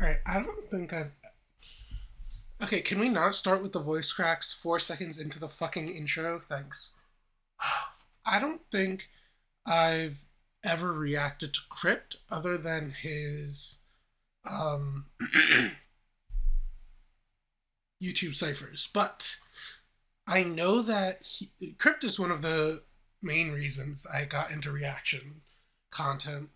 Alright, I don't think I've. Okay, can we not start with the voice cracks 4 seconds into the fucking intro? Thanks. I don't think I've ever reacted to Crypt other than his um, YouTube ciphers, but I know that Crypt is one of the main reasons I got into reaction content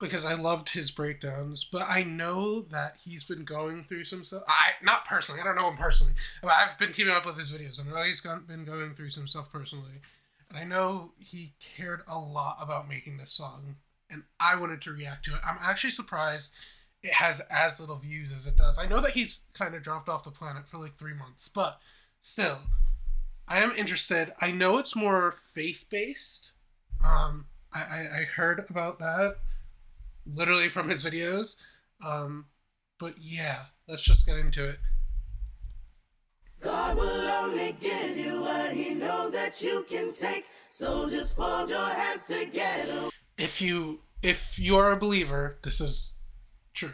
because I loved his breakdowns. But I know that he's been going through some stuff. I not personally. I don't know him personally. But I've been keeping up with his videos. I know been going through some stuff personally, and I know he cared a lot about making this song, and I wanted to react to it. I'm actually surprised it has as little views as it does. I know that he's kind of dropped off the planet for like 3 months, but still, I am interested. I know it's more faith based. I heard about that literally from his videos. But yeah, let's just get into it. God will only give you what he knows that you can take. So just fold your hands together. If you are a believer, this is true.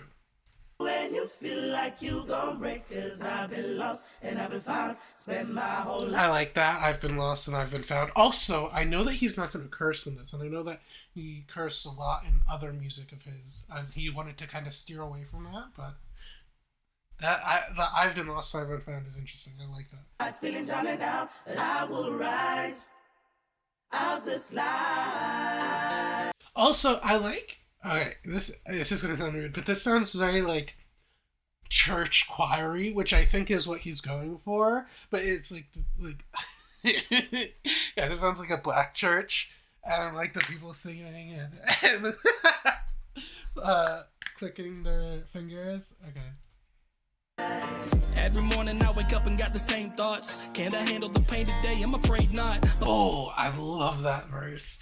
When you feel like you gon' break, 'cause I've been lost and I've been found. Spend my whole life. I like that. I've been lost and I've been found. Also, I know that he's not going to curse in this, and I know that he cursed a lot in other music of his, and he wanted to kind of steer away from that. But that I've been lost, I've been found is interesting. I like that. I'm feeling down and out, but I will rise out the slide. Also, I like. Okay, this is gonna sound weird, but this sounds very like church choiry, which I think is what he's going for. But it's like yeah, it sounds like a black church, and like the people singing and clicking their fingers. Okay. Every morning I wake up and got the same thoughts. Can't I handle the pain today? I'm afraid not. Oh, I love that verse.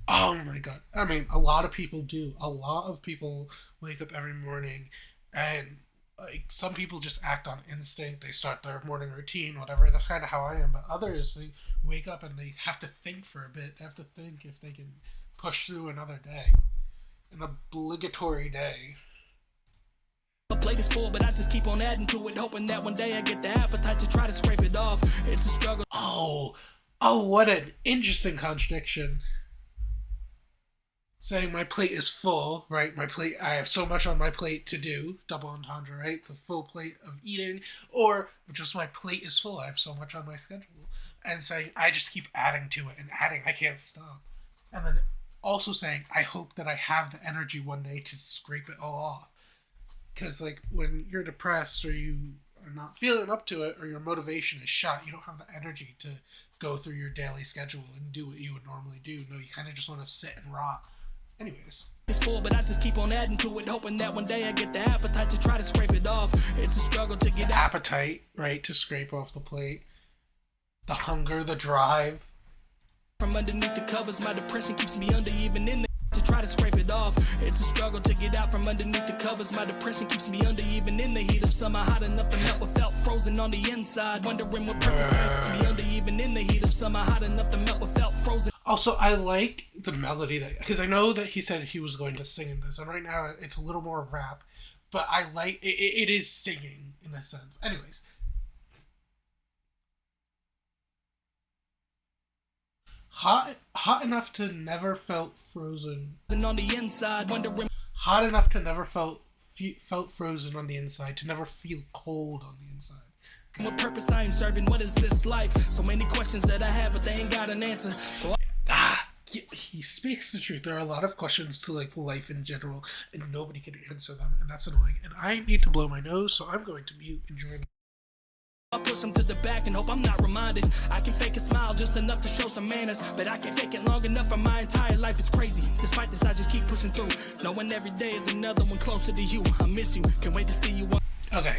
Oh my god. I mean, a lot of people do. A lot of people wake up every morning and like some people just act on instinct. They start their morning routine, whatever. That's kind of how I am. But others, they wake up and they have to think for a bit. They have to think if they can push through another day. An obligatory day. My plate is full, but I just keep on adding to it, hoping that one day I get the appetite to try to scrape it off. It's a struggle. Oh, what an interesting contradiction. Saying my plate is full, right? My plate, I have so much on my plate to do, double entendre, right? The full plate of eating, or just my plate is full, I have so much on my schedule. And saying, I just keep adding to it and adding, I can't stop. And then also saying, I hope that I have the energy one day to scrape it all off. Because, like, when you're depressed or you are not feeling up to it or your motivation is shot, you don't have the energy to go through your daily schedule and do what you would normally do. No, you kind of just want to sit and rot. Anyways. It's full, but I just keep on adding to it, hoping that one day I get the appetite to try to scrape it off. It's a struggle to get appetite, right, to scrape off the plate. The hunger, the drive. From underneath the covers, my depression keeps me under, even in the to try to scrape it off. It's a struggle to get out from underneath the covers. My depression keeps me under, even in the heat of summer. Hot enough to melt without frozen on the inside. Wondering what purpose keeps me under, even in the heat of summer. Hot enough to melt without frozen. Also, I like the melody that, because I know that he said he was going to sing in this, and right now it's a little more rap, but I like it is singing in a sense. Anyways. Hot enough to never felt frozen. On the inside, wondering. Hot enough to never felt frozen on the inside, to never feel cold on the inside. Okay. What purpose I am serving? What is this life? So many questions that I have, but they ain't got an answer. So he speaks the truth. There are a lot of questions to like life in general, and nobody can answer them, and that's annoying. And I need to blow my nose, so I'm going to mute. Enjoy them. I push them to the back and hope I'm not reminded. I can fake a smile just enough to show some manners, but I can't fake it long enough for my entire life. It's crazy. Despite this, I just keep pushing through, knowing every day is another one closer to you. I miss you. Can't wait to see you. Okay.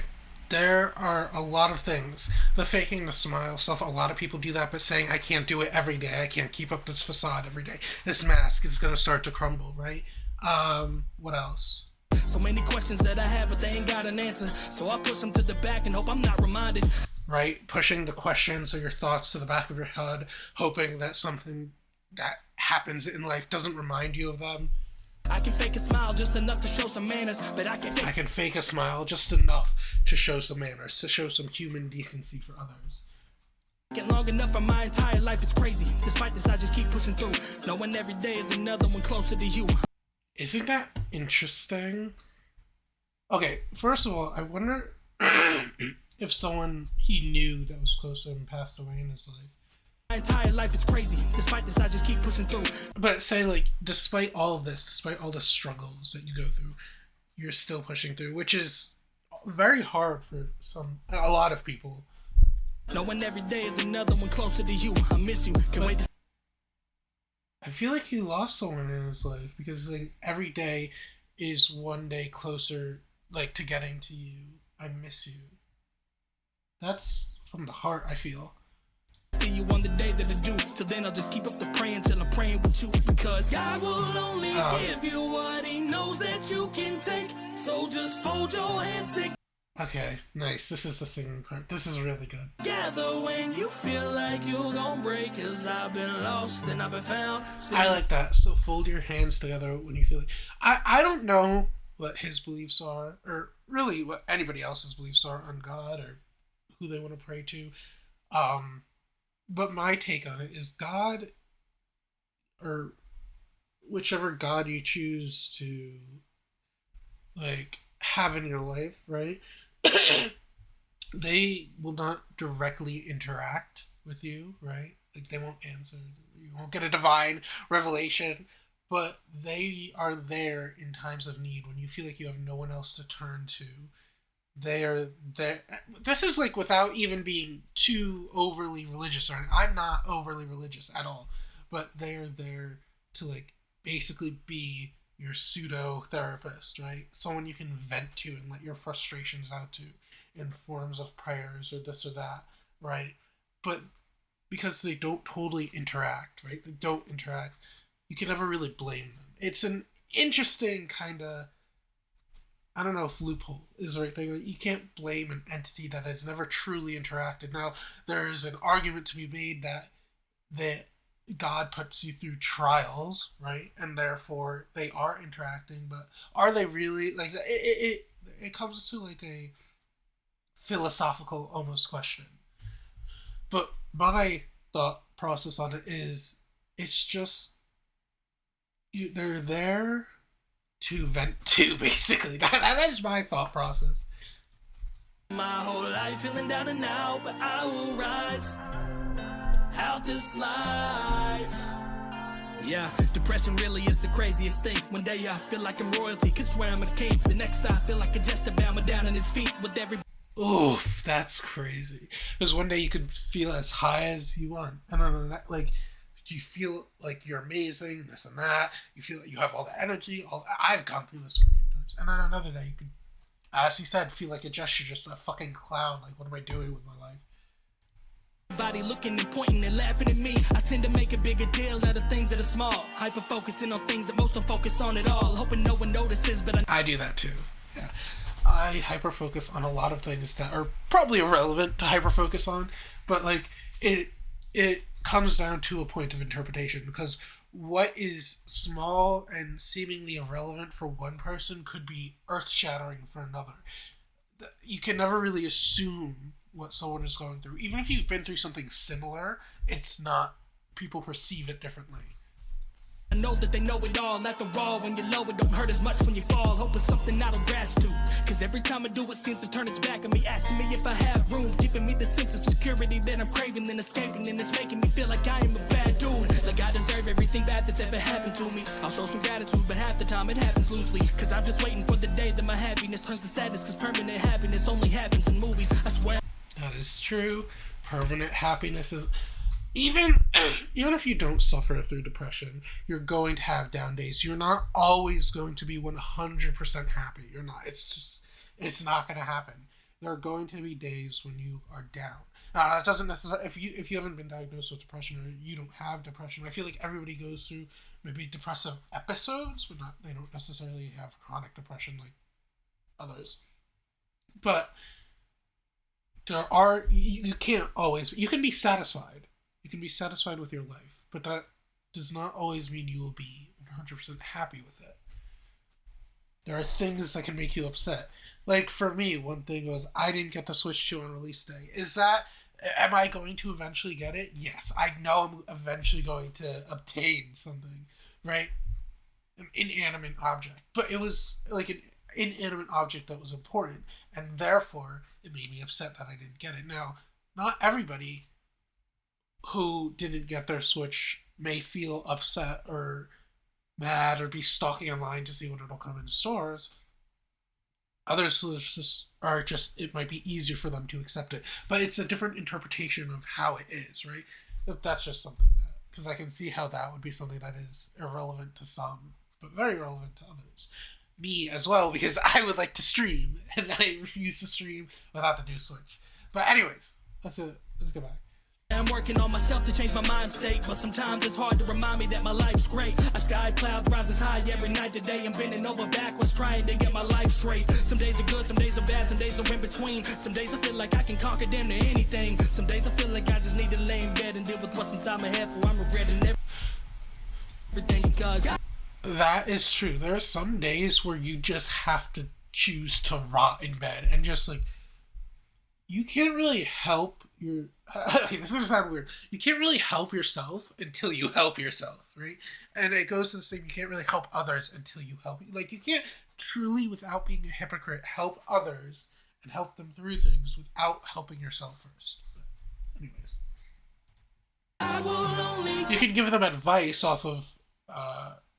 There are a lot of things. The faking the smile stuff, a lot of people do that, but saying, I can't do it every day. I can't keep up this facade every day. This mask is going to start to crumble, right? What else? So many questions that I have, but they ain't got an answer. So I push them to the back and hope I'm not reminded. Right? Pushing the questions or your thoughts to the back of your head, hoping that something that happens in life doesn't remind you of them. I can fake a smile just enough to show some manners, but I can fake a smile just enough to show some manners, to show some human decency for others. Get long enough for my entire life is crazy. Despite this, I just keep pushing through, knowing every day is another one closer to you. Isn't that interesting? Okay, first of all, I wonder if someone he knew that was close to him passed away in his life. My entire life is crazy. Despite this, I just keep pushing through. But say, like, despite all of this, despite all the struggles that you go through, you're still pushing through, which is very hard for a lot of people. Knowing every day is another one closer to you. I miss you. Can't wait to... I feel like he lost someone in his life because, like, every day is one day closer, like, to getting to you. I miss you. That's from the heart, I feel. See you on the day that I do. Till then I'll just keep up the praying till I'm praying with you, because God will only give you what he knows that you can take. So just fold your hands together. Okay, nice. This is the singing part. This is really good. Gather when you feel like you're gonna break, cause I've been lost and I've been found. I like that. So fold your hands together when you feel like... I don't know what his beliefs are, or really what anybody else's beliefs are on God, or who they want to pray to. But my take on it is God, or whichever God you choose to, like, have in your life, right? They will not directly interact with you, right? Like, they won't answer. You won't get a divine revelation, but they are there in times of need when you feel like you have no one else to turn to. They are there. This is, like, without even being too overly religious. Or I'm not overly religious at all, but they are there to, like, basically be your pseudo therapist, right? Someone you can vent to and let your frustrations out to in forms of prayers or this or that, right? But because they don't totally interact, right? They don't interact. You can never really blame them. It's an interesting kind of, I don't know if loophole is the right thing. Like, you can't blame an entity that has never truly interacted. Now, there's an argument to be made that God puts you through trials, right? And therefore they are interacting, but are they really? Like, it comes to, like, a philosophical almost question. But my thought process on it is, it's just, they're there to vent to, basically. That is my thought process. My whole life feeling down and out, but I will rise out this life. Yeah, depression really is the craziest thing. One day I feel like I'm royalty, could swear I'm a king. The next I feel like a jester bowing down on his feet with every... Oof, that's crazy. Because one day you could feel as high as you want. I don't know, like, you feel like you're amazing, this and that. You feel like you have all the energy. I've gone through this many times. And then another day you could, as he said, feel like a jester, just a fucking clown. Like, what am I doing with my life? Everybody looking and pointing and laughing at me. I tend to make a bigger deal out of things that are small. Hyper focusing on things that most don't focus on at all. Hoping no one notices, but I do that too. Yeah. I hyper focus on a lot of things that are probably irrelevant to hyper focus on, but, like, it comes down to a point of interpretation, because what is small and seemingly irrelevant for one person could be earth-shattering for another. You can never really assume what someone is going through. Even if you've been through something similar, it's not, people perceive it differently. I know that they know it all. After all, when you're low, it don't hurt as much when you fall. Hope it's something I don't grasp to, cause every time I do, it seems to turn its back on me, asking me if I have room, giving me the sense of security that I'm craving, then escaping, and it's making me feel like I am a bad dude, like I deserve everything bad that's ever happened to me. I'll show some gratitude, but half the time it happens loosely, cause I'm just waiting for the day that my happiness turns to sadness, cause permanent happiness only happens in movies, I swear. That is true. Permanent happiness is... Even if you don't suffer through depression, you're going to have down days. You're not always going to be 100% happy. You're not. It's not going to happen. There are going to be days when you are down. Now, that doesn't necessarily... If you haven't been diagnosed with depression, or you don't have depression, I feel like everybody goes through maybe depressive episodes, but they don't necessarily have chronic depression like others. But there are... You can't always... You can be satisfied. You can be satisfied with your life, but that does not always mean you will be 100% happy with it. There are things that can make you upset. Like for me, one thing was I didn't get the Switch 2 on release day. Am I going to eventually get it? Yes, I know I'm eventually going to obtain something, right? An inanimate object. But it was like an inanimate object that was important, and therefore it made me upset that I didn't get it. Now, not everybody who didn't get their Switch may feel upset or mad or be stalking online to see when it'll come in stores. Others are just it might be easier for them to accept it, but it's a different interpretation of how it is, right? That's just something that because I can see how that would be something that is irrelevant to some, but very relevant to others. Me as well, because I would like to stream, and I refuse to stream without the new Switch. But anyways, let's go back. I'm working on myself to change my mind state, but sometimes it's hard to remind me that my life's great. A sky cloud rises high every night. Today I'm bending over backwards trying to get my life straight. Some days are good, some days are bad, some days are in between. Some days I feel like I can conquer them to anything. Some days I feel like I just need to lay in bed and deal with what's inside my head, for I'm regretting everything because that is true. There are some days where you just have to choose to rot in bed and just like you can't really help your this is gonna sound weird. You can't really help yourself until you help yourself, right? And it goes to the same, you can't really help others until you help. Like you can't truly, without being a hypocrite, help others and help them through things without helping yourself first. But anyways, you can give them advice off of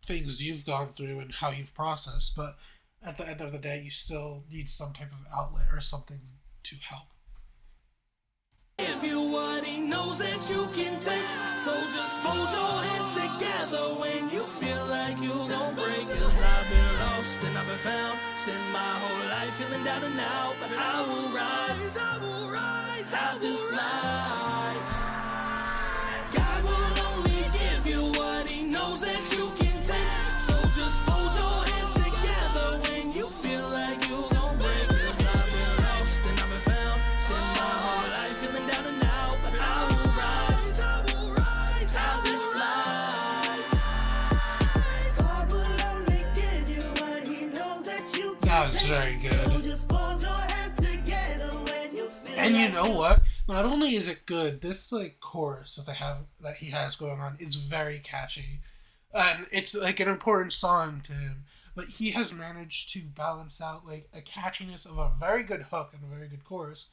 things you've gone through and how you've processed, but at the end of the day, you still need some type of outlet or something to help. Give you what he knows that you can take. So just fold your hands together when you feel like you gon' break. Cause I've been lost and I've been found. Spend my whole life feeling down and out. But I will rise out this life. God will only give you what he knows that you can take. So just fold your hands together when you feel like you gon' break. Cause I've been lost and I've been found. Spend my whole life feeling down and out. But I will rise out this life. God will only give you what he knows that you can That was very good. So just fold your hands together when you feel And you like know what? Not only is it good, this like chorus that he has going on is very catchy, and it's like an important song to him. But he has managed to balance out like a catchiness of a very good hook and a very good chorus,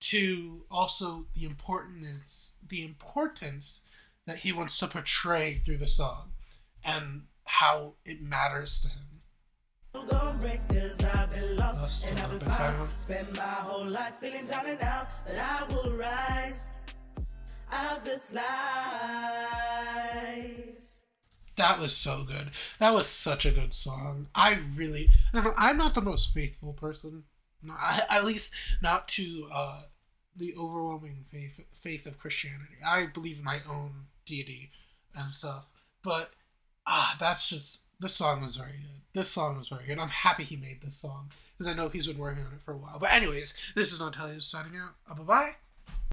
to also the importance that he wants to portray through the song, and how it matters to him. gon' break, cause I've been lost Lost and I've been found. Spend my whole life feeling down and out, but I will rise out this life. That was so good. That was such a good song. I'm not the most faithful person, at least not to the overwhelming faith of Christianity. I believe in my own deity and stuff, but this song was very good. This song was very good. I'm happy he made this song because I know he's been working on it for a while. But anyways, this is Dantelios signing out. Bye bye.